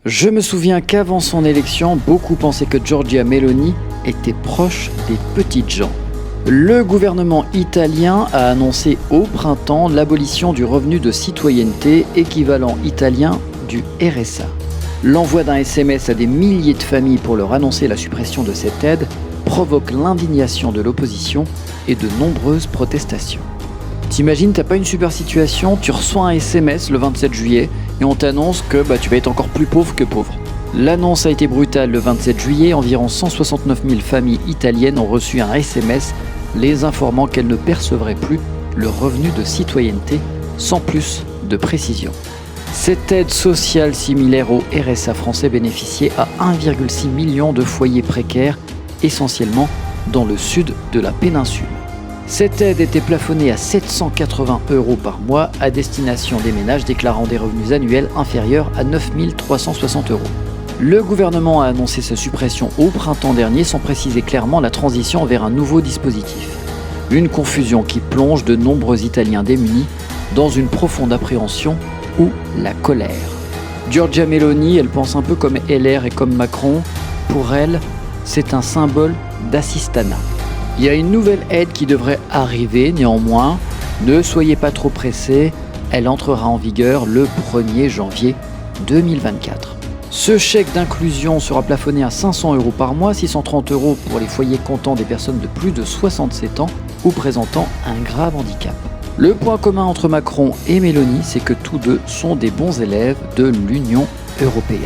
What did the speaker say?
Je me souviens qu'avant son élection, beaucoup pensaient que Giorgia Meloni était proche des petites gens. Le gouvernement italien a annoncé au printemps l'abolition du revenu de citoyenneté, équivalent italien du RSA. L'envoi d'un SMS à des milliers de familles pour leur annoncer la suppression de cette aide provoque l'indignation de l'opposition et de nombreuses protestations. T'imagines, t'as pas une super situation, tu reçois un SMS le 27 juillet et on t'annonce que tu vas être encore plus pauvre que pauvre. L'annonce a été brutale le 27 juillet, environ 169 000 familles italiennes ont reçu un SMS les informant qu'elles ne percevraient plus le revenu de citoyenneté sans plus de précision. Cette aide sociale similaire au RSA français bénéficiait à 1,6 million de foyers précaires, essentiellement dans le sud de la péninsule. Cette aide était plafonnée à 780 € par mois à destination des ménages déclarant des revenus annuels inférieurs à 9 360 €. Le gouvernement a annoncé sa suppression au printemps dernier sans préciser clairement la transition vers un nouveau dispositif. Une confusion qui plonge de nombreux Italiens démunis dans une profonde appréhension ou la colère. Giorgia Meloni, elle pense un peu comme LR et comme Macron. Pour elle, c'est un symbole d'assistanat. Il y a une nouvelle aide qui devrait arriver néanmoins. Ne soyez pas trop pressés, elle entrera en vigueur le 1er janvier 2024. Ce chèque d'inclusion sera plafonné à 500 € par mois, 630 € pour les foyers comptant des personnes de plus de 67 ans ou présentant un grave handicap. Le point commun entre Macron et Meloni, c'est que tous deux sont des bons élèves de l'Union européenne.